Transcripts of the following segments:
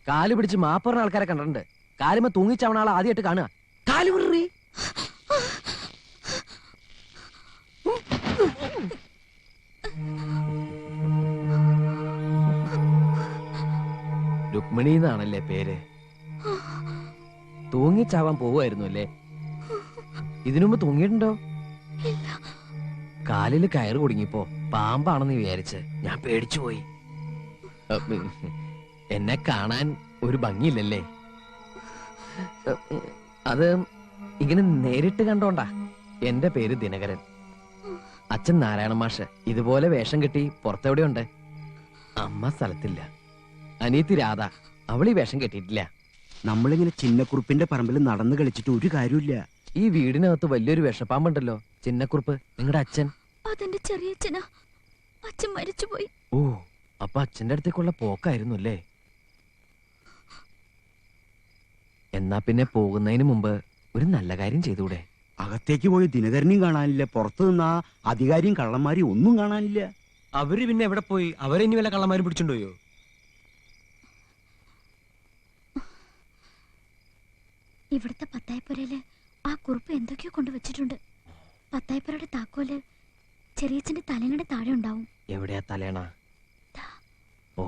കാല് പിടിച്ച് മാപ്പറിന ആൾക്കാരെ കണ്ടിട്ടുണ്ട്. കാലുമ തൂങ്ങിച്ചവണ ആളെ ആദ്യമായിട്ട് കാണുക. കാല് വിടറി. രുക്മിണി എന്നാണല്ലേ പേര്? തൂങ്ങിച്ചാവാൻ പോവുമായിരുന്നു അല്ലേ? ഇതിനുമുമ്പ് തൂങ്ങിയിട്ടുണ്ടോ? കാലില് കയറ് കുടുങ്ങിപ്പോ പാമ്പാണെന്ന് വിചാരിച്ച് ഞാൻ പേടിച്ചു പോയി. എന്നെ കാണാൻ ഒരു ഭംഗിയില്ലല്ലേ? അത് ഇങ്ങനെ നേരിട്ട് കണ്ടോണ്ടാ. എന്റെ പേര് ദിനകരൻ. അച്ഛൻ നാരായണ മാഷ് ഇതുപോലെ വേഷം കെട്ടി പുറത്തെവിടെയുണ്ട്. അമ്മ സ്ഥലത്തില്ല. അനിയത്തി രാധ, അവളീ വേഷം കെട്ടിയിട്ടില്ല. നമ്മളിങ്ങനെ ചിന്നക്കുറുപ്പിന്റെ പറമ്പിൽ നടന്നു കളിച്ചിട്ട് ഒരു കാര്യമില്ല. ഈ വീടിനകത്ത് വലിയൊരു വിഷപ്പാമ്പുണ്ടല്ലോ, ചിന്നക്കുറുപ്പ്. നിങ്ങളുടെ അച്ഛൻ? അതെന്റെ ചെറിയച്ഛനാ. അച്ഛൻ മരിച്ചുപോയി. ഓ, അപ്പൊ അച്ഛന്റെ അടുത്തേക്കുള്ള പോക്കായിരുന്നു അല്ലേ? എന്നാ പിന്നെ പോകുന്നതിന് മുമ്പ് ഒരു നല്ല കാര്യം ചെയ്തൂടെ? അകത്തേക്ക് പോയി ദിനകരനെയും കാണാനില്ല. പുറത്തു നിന്നാ അധികാരിയും കള്ളന്മാരെയും ഒന്നും കാണാനില്ല. അവര് പിന്നെ എവിടെ പോയി? അവരെ ഇനി വല്ല കള്ളന്മാരും പിടിച്ചിട്ടുണ്ടോയോ? ഇവിടുത്തെ പത്തായപ്പുരയില് ആ കുറുപ്പ് എന്തൊക്കെയോ കൊണ്ടുവച്ചിട്ടുണ്ട്. പത്തായപ്പുരയുടെ താക്കോല് ചെറിയച്ഛന്റെ തലങ്ങടെ താഴെ ഉണ്ടാവും. എവിടെയാ തലേണ? ഓ,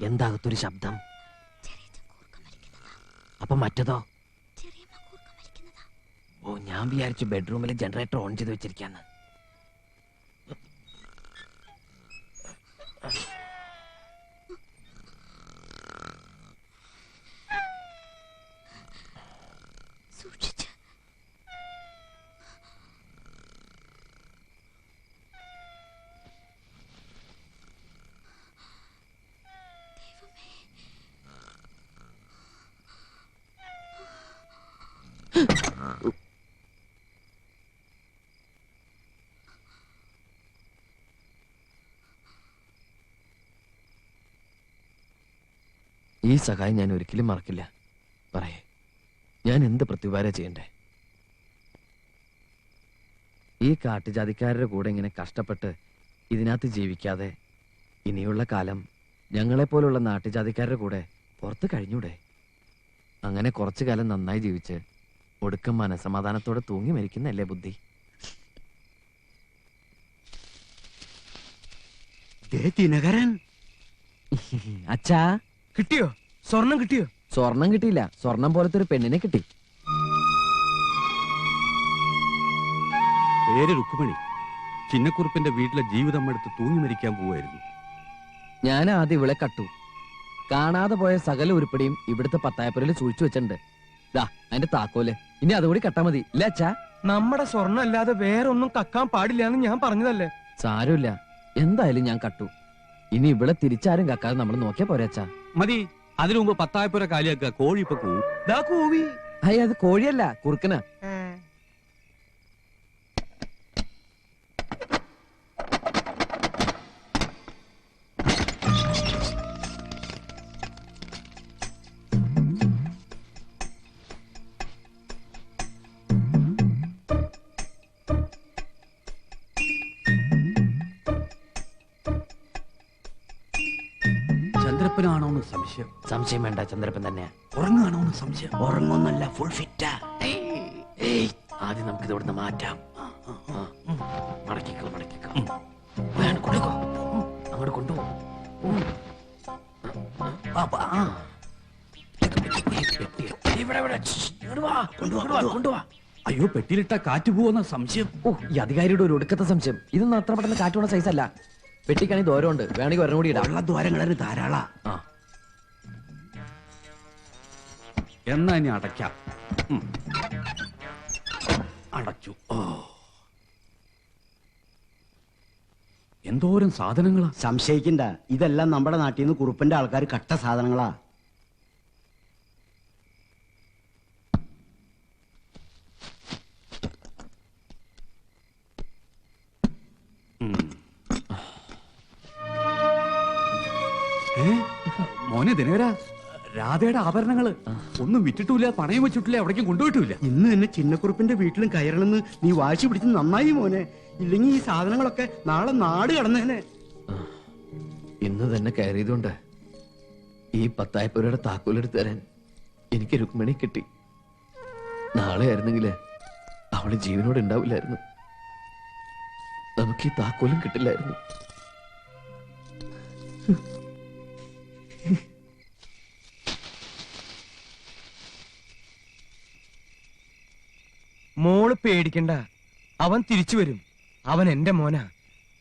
എന്താകത്തൊരു ശബ്ദം? അപ്പൊ മറ്റതോ? ഓ, ഞാൻ വിചാരിച്ചു ബെഡ്റൂമിൽ ജനറേറ്റർ ഓൺ ചെയ്ത് വെച്ചിരിക്കാന്ന്. ഈ സഹായം ഞാൻ ഒരിക്കലും മറക്കില്ല. പറയേ, ഞാൻ എന്ത് പ്രത്യുപകാരം ചെയ്യണ്ടേ? ഈ കാട്ടുജാതിക്കാരുടെ കൂടെ ഇങ്ങനെ കഷ്ടപ്പെട്ട് ഇതിനകത്ത് ജീവിക്കാതെ ഇനിയുള്ള കാലം ഞങ്ങളെപ്പോലുള്ള നാട്ടുജാതിക്കാരുടെ കൂടെ പുറത്ത് കഴിഞ്ഞൂടെ? അങ്ങനെ കുറച്ചു കാലം നന്നായി ജീവിച്ച് ഒടുക്കം മനസമാധാനത്തോടെ തൂങ്ങി മരിക്കുന്നല്ലേ ബുദ്ധി? ദിനകരൻ അച്ഛാ, കിട്ടിയോ? സ്വർണം കിട്ടിയോ? സ്വർണം കിട്ടിയില്ല. സ്വർണം പോലത്തെ ഒരു പെണ്ണിനെ കിട്ടി. പേര് രുക്മിണി. ചിന്നക്കുറുപ്പിന്റെ വീട്ടിലെ ജീവിതം എടുത്ത് തൂങ്ങി മരിക്കാൻ പോവായിരുന്നു. ഞാൻ ആദ്യം ഇവളെ കട്ടു. കാണാതെ പോയ സകല ഉരുപ്പടിയും ഇവിടുത്തെ പത്തായപ്പുരയിൽ സൂക്ഷിച്ചു വെച്ചിട്ടുണ്ട്. ദാ അതിന്റെ താക്കോല്. ഇനി അതുകൂടി കട്ടാ മതി, ഇല്ല അച്ഛാ? നമ്മുടെ സ്വർണ്ണം അല്ലാതെ വേറെ ഒന്നും കക്കാൻ പാടില്ല എന്ന് ഞാൻ പറഞ്ഞതല്ലേ? സാരമില്ല, എന്തായാലും ഞാൻ കട്ടു. ഇനി ഇവിടെ തിരിച്ചാരും കക്കാതെ നമ്മൾ നോക്കിയാ പോരെ അച്ഛാ? മതി. അതിനു മുമ്പ് പത്തായപ്പുര കാലിയാക്കുക. കോഴി ഇപ്പൊ കൂവും. ദാ കൂവി. അയ്യ, അത് കോഴിയല്ല, കുറുക്കനാ. ചന്ദ്രപ്പനാണോന്ന് സംശയം. സംശയം വേണ്ട, ചന്ദ്രപ്പൻ തന്നെയാ. ഉറങ്ങാണോന്ന് സംശയം. ഉറങ്ങൊന്നല്ല, ഫുൾ ഫിറ്റാ. ആദ്യം നമുക്കിത് ഇവിടുന്ന് മാറ്റാം. മടക്കിക്കോ, മടക്കിക്കോ. കൊണ്ടുപോ, അങ്ങോട്ട് കൊണ്ടുപോകും. അയ്യോ, പെട്ടിയിലിട്ട കാറ്റ് പോവുന്ന സംശയം. ഓ, ഈ അധികാരിയുടെ ഒരു ഒടുക്കത്തെ സംശയം. ഇതൊന്നും അത്ര പെട്ടെന്ന് കാറ്റുള്ള സൈസല്ല. പെട്ടിക്കാണി ദൂരമുണ്ട്, വേണമെങ്കിൽ ഒരെണ്ണം കൂടി ഇടാം. ഉള്ള ദ്വാരങ്ങളെ ധാരാളാ. എന്നാ ഇനി അടയ്ക്കാം. അടച്ചു. എന്തോരം സാധനങ്ങളാ. സംശയിക്കണ്ട, ഇതെല്ലാം നമ്മുടെ നാട്ടിൽ നിന്ന് കുറുപ്പിന്റെ ആൾക്കാർ കട്ട സാധനങ്ങളാ. മോനെ ദിനകരാ, രാധയുടെ ആഭരണങ്ങള് ഒന്നും വിറ്റിട്ടില്ല, പണയം വെച്ചിട്ടില്ല, എവിടേക്കും കൊണ്ടുപോയിട്ടില്ല. ഇന്ന് തന്നെ ചിന്നക്കുറുപ്പിന്റെ വീട്ടിലും കയറണമെന്ന് നീ വാശി പിടിച്ച് നന്നായി മോനെ. ഇല്ലെങ്കിൽ ഈ സാധനങ്ങളൊക്കെ നാളെ നാട് കടന്നേനെ. ഇന്ന് തന്നെ കയറിയതുകൊണ്ട് ഈ 10,000 രൂപയുടെ താക്കോലെടുത്ത് തരാൻ എനിക്ക് രുക്മിണി കിട്ടി. നാളെ ആയിരുന്നെങ്കിൽ അവള് ജീവനോട് ഉണ്ടാവില്ലായിരുന്നു. നമുക്ക് ഈ താക്കോലും കിട്ടില്ലായിരുന്നു. മോള് പേടിക്കണ്ട, അവൻ തിരിച്ചു വരും. അവൻ എന്റെ മോനാ.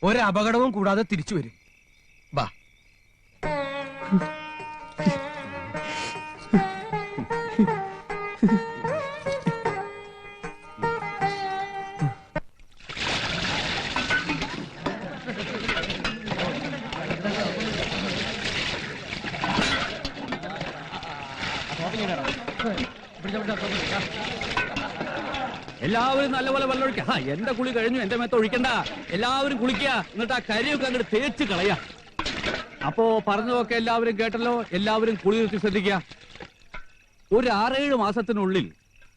ഒരപകടവും കൂടാതെ തിരിച്ചു വരും. വാ. എല്ലാവരും നല്ലപോലെ വെള്ളം ഒഴിക്കുക. എന്റെ കുളി കഴിഞ്ഞു, എന്റെ മേത്ത് ഒഴിക്കണ്ട. എല്ലാവരും കുളിക്കുക, എന്നിട്ട് ആ കരിയൊക്കെ അങ്ങോട്ട് തേച്ച് കളയാ. അപ്പോ പറഞ്ഞതൊക്കെ എല്ലാവരും കേട്ടല്ലോ. എല്ലാവരും കുളി നിർത്തി ശ്രദ്ധിക്കുക. ഒരു 6-7 മാസത്തിനുള്ളിൽ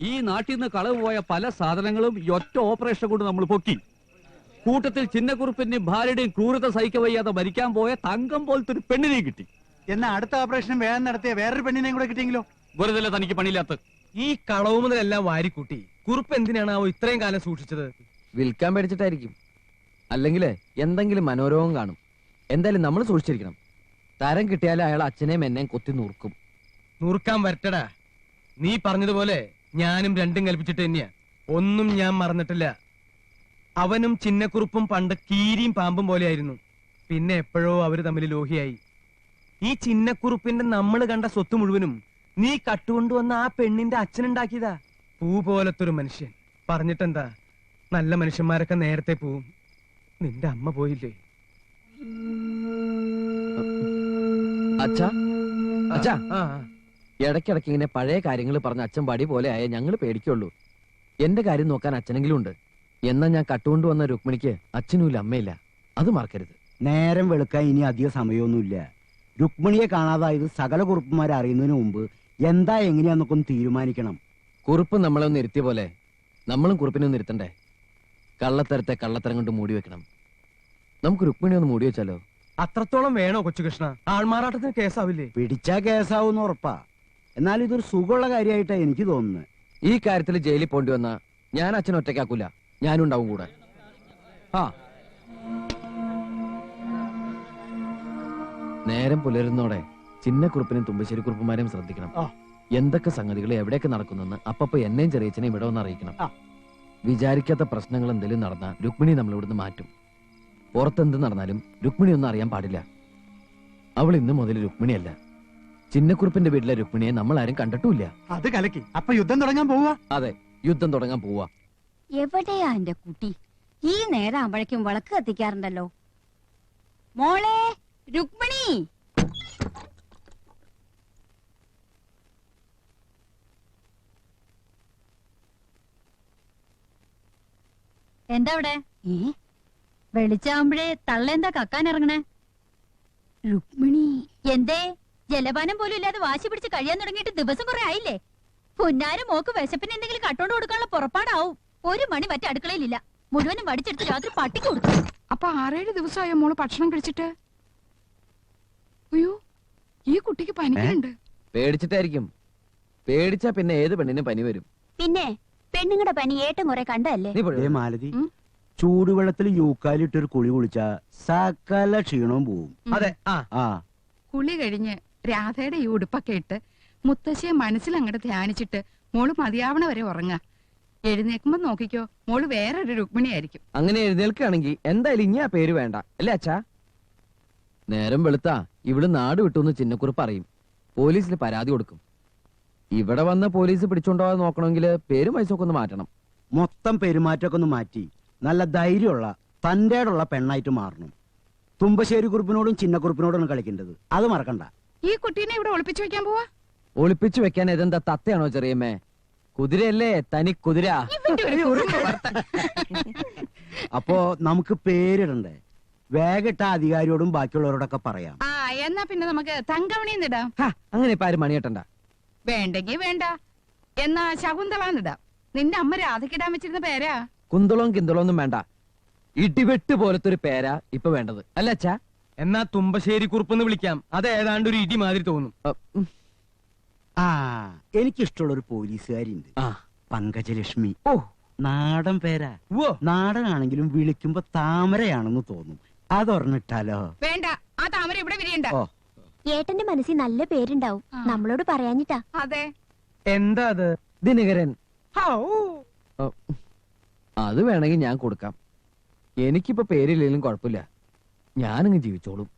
ഈ നാട്ടിൽ നിന്ന് കളവ് പോയ പല സാധനങ്ങളും ഈ ഒറ്റ ഓപ്പറേഷൻ കൊണ്ട് നമ്മൾ പൊക്കി. കൂട്ടത്തിൽ ചിന്നക്കുറുപ്പിന്റെയും ഭാര്യയുടെയും ക്രൂരത സഹിക്ക വയ്യാതെ മരിക്കാൻ പോയ തങ്കം പോലത്തെ ഒരു പെണ്ണിനെയും കിട്ടി. എന്നാ അടുത്ത ഓപ്പറേഷൻ വേഗം നടത്തിയ വേറൊരു പെണ്ണിനെയും കൂടെ കിട്ടിയെങ്കിലോ? വെറുതെ തനിക്ക് പണിയില്ലാത്ത ഈ കളവ് മുതലെല്ലാം വാരിക്കൂട്ടി കുറുപ്പ് എന്തിനാണ് അവ ഇത്രയും കാലം സൂക്ഷിച്ചത്? വിൽക്കാൻ പേടിച്ചിട്ടായിരിക്കും. അല്ലെങ്കിൽ എന്തെങ്കിലും മനോരോഗം കാണും. എന്തായാലും നമ്മൾ സൂക്ഷിച്ചിരിക്കണം. തരം കിട്ടിയാലും അയാൾ അച്ഛനെയും എന്നെയും കൊത്തി നൂർക്കും. നൂർക്കാൻ വരട്ടടാ. നീ പറഞ്ഞതുപോലെ ഞാനും രണ്ടും കൽപ്പിച്ചിട്ട് തന്നെയാ. ഒന്നും ഞാൻ മറന്നിട്ടില്ല. അവനും ചിന്നക്കുറുപ്പും പണ്ട് കീരിയും പാമ്പും പോലെയായിരുന്നു. പിന്നെ എപ്പോഴോ അവര് തമ്മിൽ ലോഹിയായി. ഈ ചിന്നക്കുറുപ്പിന്റെ നമ്മൾ കണ്ട സ്വത്ത് മുഴുവനും നീ കട്ടുകൊണ്ടുവന്ന ആ പെണ്ണിന്റെ അച്ഛനുണ്ടാക്കിയതാ. പൂ പോലത്തൊരു മനുഷ്യൻ. പറഞ്ഞിട്ടെന്താ, നല്ല മനുഷ്യന്മാരൊക്കെ നേരത്തെ പോവും. നിന്റെ അമ്മ പോയില്ലേ? അച്ഛാ, അച്ഛാ, ആ ഇടയ്ക്കിടയ്ക്ക് ഇങ്ങനെ പഴയ കാര്യങ്ങൾ പറഞ്ഞ അച്ഛൻ പടി പോലെ ആയ ഞങ്ങൾ പേടിക്കുള്ളൂ. എന്റെ കാര്യം നോക്കാൻ അച്ഛനെങ്കിലും ഉണ്ട്. എന്നാ ഞാൻ കട്ടുകൊണ്ടുവന്ന രുക്മിണിക്ക് അച്ഛനുമില്ല, അമ്മയില്ല. അത് മറക്കരുത്. നേരം വെളുക്കാൻ ഇനി അധിക സമയമൊന്നുമില്ല. രുക്മിണിയെ കാണാതായത് സകല കുറുപ്പന്മാരെ അറിയുന്നതിന് മുമ്പ് എന്താ എങ്ങനെയാന്നൊക്കെ ഒന്ന് തീരുമാനിക്കണം. കുറുപ്പ് നമ്മളെ ഒന്ന് ഇരുത്തിയ പോലെ നമ്മളും കുറുപ്പിനെ ഒന്ന് ഇരുത്തണ്ടേ? കള്ളത്തരത്തെ കള്ളത്തരം കൊണ്ട് മൂടി വെക്കണം. നമുക്ക് രുക്മിണി ഒന്ന് മൂടി വെച്ചാലോ? അത്രത്തോളം വേണോ കൊച്ചുകൃഷ്ണ? ആൾമാറാട്ടത്തിന് കേസാവില്ലേ? പിടിച്ചാ കേസാവുന്ന ഉറപ്പാ. എന്നാൽ ഇതൊരു സുഖമുള്ള കാര്യമായിട്ടാ എനിക്ക് തോന്നുന്നത്. ഈ കാര്യത്തിൽ ജയിലിൽ പോണ്ടി വന്നാ ഞാൻ അച്ഛൻ ഒറ്റയ്ക്കാക്കൂല, ഞാനും ഉണ്ടാവും കൂടെ. ആ നേരം പുലരുന്നോടെ ചിന്നക്കുറുപ്പിനും തുമ്പശ്ശേരി കുറുപ്പന്മാരെയും ശ്രദ്ധിക്കണം. എന്തൊക്കെ സംഗതികൾ എവിടെയൊക്കെ നടക്കുന്നെന്ന് അപ്പപ്പോ എന്നെയും ചെറിയച്ഛനെയും ഇവിടെ ഒന്ന് അറിയിക്കണം. വിചാരിക്കാത്ത പ്രശ്നങ്ങൾ എന്തെങ്കിലും നടന്നാ രുക്മിണി നമ്മൾ ഇവിടുന്ന് മാറ്റും. പുറത്തെന്ത് നടന്നാലും രുക്മിണി ഒന്നും അറിയാൻ പാടില്ല. അവൾ ഇന്ന് മുതൽ രുക്മിണിയല്ല. ചിന്നക്കുറുപ്പിന്റെ വീട്ടിലെ രുക്മിണിയെ നമ്മൾ ആരും കണ്ടിട്ടുമില്ല. അത് കലക്കി. അപ്പൊ യുദ്ധം തുടങ്ങാൻ പോവാ? അതെ, യുദ്ധം തുടങ്ങാൻ പോവാ. എവിടെയാ എന്റെ കുട്ടി? ഈ നേരം ആവുമ്പോഴേക്കും വിളക്ക് കത്തിക്കാറുണ്ടല്ലോ. മോളെ രുക്മിണി, എന്താ അവിടെ? വെളിച്ചാവുമ്പഴേ തള്ളെന്താ കക്കാൻ ഇറങ്ങണേ? രുക്മിണി എന്തേ? ജലപാനം പോലും ഇല്ലാതെ വാശി പിടിച്ച് കഴിയാൻ തുടങ്ങിയിട്ട് ദിവസം കുറെ ആയില്ലേ? പൊന്നാരും മോക്ക് വിശപ്പിന് എന്തെങ്കിലും കട്ടോണ്ട് കൊടുക്കാനുള്ള പുറപ്പാടാവും. 1 മണി മറ്റേ അടുക്കളയിലില്ല. മുഴുവനും വടിച്ചെടുത്ത് രാത്രി പട്ടിക്ക് കൊടുത്തു. അപ്പൊ 6-7 ദിവസമായോ മോള് ഭക്ഷണം കഴിച്ചിട്ട്? അയ്യോ, ഈ കുട്ടിക്ക് പനിക്കുന്നുണ്ട്. പേടിച്ചിട്ടായിരിക്കും. പേടിച്ചാ പിന്നെ ഏത് പെണ്ണിനും പനി വരും. പിന്നെ പെണ്ണുങ്ങളുടെ പനി ഏറ്റവും കുറെ കണ്ടല്ലേ? നീ പോയി. മാലതി, ചൂടുവെള്ളത്തിൽ യൂക്കാലിട്ടൊരു കുളി കുളിച്ചാ സകല ക്ഷീണവും പോവും. അതെ. ആ കുളി കഴിഞ്ഞ് രാധയുടെ ഈ ഉടുപ്പൊക്കെ ഇട്ട് മുത്തശ്ശിയെ മനസ്സിൽ അങ്ങോട്ട് ധ്യാനിച്ചിട്ട് മോള് മതിയാവണ വരെ ഉറങ്ങാ. എഴുന്നേക്കുമ്പോ നോക്കിക്കോ, മോള് വേറൊരു രുക്മിണിയായിരിക്കും. അങ്ങനെ എഴുന്നേൽക്കുകയാണെങ്കിൽ എന്തായാലും ഇനി ആ പേര് വേണ്ട അല്ലേ അച്ഛാ? നേരം വെളുത്താ ഇവിടെ നാട് വിട്ടുന്ന് ചിന്നക്കുറുപ്പ് പറയും. പോലീസിൽ പരാതി കൊടുക്കും. ഇവിടെ വന്ന പോലീസ് പിടിച്ചോണ്ടോവാൻ നോക്കണമെങ്കിൽ പേരും വയസ്സൊക്കെ ഒന്ന് മാറ്റണം. മൊത്തം പെരുമാറ്റമൊക്കെ ഒന്ന് മാറ്റി നല്ല ധൈര്യമുള്ള തന്റേടുള്ള പെണ്ണായിട്ട് മാറണം. തുമ്പശ്ശേരി കുറുപ്പിനോടും ചിന്നക്കുറുപ്പിനോടും കളിക്കേണ്ടത് അത് മറക്കണ്ട. ഈ കുട്ടീനെ ഇവിടെ ഒളിപ്പിച്ചു വെക്കാൻ പോവാ? ഒളിപ്പിച്ചു വെക്കാൻ ഇതെന്താ തത്തയാണോ ചെറിയമ്മേ? കുതിരയല്ലേ, തനി കുതിര. അപ്പോ നമുക്ക് പേരിടണ്ടേ? വേഗട്ട അധികാരിയോടും ബാക്കിയുള്ളവരോടൊക്കെ പറയാം. ആ എന്നാ പിന്നെ നമുക്ക് തങ്കമണിന്നിടാം. അങ്ങനെ ഇപ്പൊ ആരും മണിയട്ടണ്ട. വേണ്ടെങ്കി വേണ്ട, എന്നാ ശകുന്തളാന്നിടാം. നിന്റെ അമ്മ രാധക്കിടാൻ വെച്ചിരുന്ന പേരാ. കുന്തളവും കിന്തളവും ഒന്നും വേണ്ട, ഇടിവെട്ട് പോലത്തെ ഒരു പേരാ ഇപ്പൊ വേണ്ടത്, അല്ല അച്ഛാ? എന്നാ തുമ്പശ്ശേരി കുറുപ്പെന്ന് വിളിക്കാം. അത് ഏതാണ്ട് ഒരു ഇടി മാതിരി തോന്നും. ആ എനിക്കിഷ്ടമുള്ള ഒരു പോലീസുകാരിണ്ട്, ആ പങ്കജലക്ഷ്മി. ഓ നാടൻ പേരാ. ഉവ്വോ. നാടനാണെങ്കിലും വിളിക്കുമ്പോ താമരയാണെന്ന് തോന്നും. അതൊരെണ്ണിട്ടാലോ? വേണ്ട, ആ താമര ഇവിടെ വിരിയണ്ട. ഓ ഏട്ടന്റെ മനസ്സിൽ നല്ല പേരുണ്ടാവും, ആ. നമ്മളോട് പറയാഞ്ഞിട്ടാ. അതെ. എന്താ അത്? ദിനകരൻ. ഹൗ. അത് വേണമെങ്കിൽ ഞാൻ കൊടുക്കാം. എനിക്കിപ്പോ പേരില്ലെങ്കിലും കുഴപ്പമില്ല, ഞാനിങ്ങ് ജീവിച്ചോളും.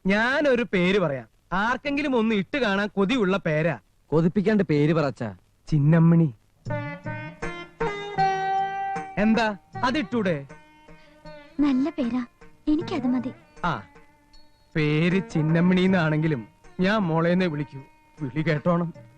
ഞാനൊരു പേര് പറയാം. ആർക്കെങ്കിലും ഒന്ന് ഇട്ട് കാണാൻ കൊതിയുള്ള പേരാ. കൊതിപ്പിക്കാണ്ട് പേര് പറച്ചാ. ചിന്നമ്മണി. എന്താ അതിട്ടൂടെ? നല്ല പേരാ, എനിക്കത് മതി. ആ, പേര് ചിന്നമ്മണി എന്നാണെങ്കിലും ഞാൻ മോളേന്നെ വിളിക്കൂ. വിളി കേട്ടോണം.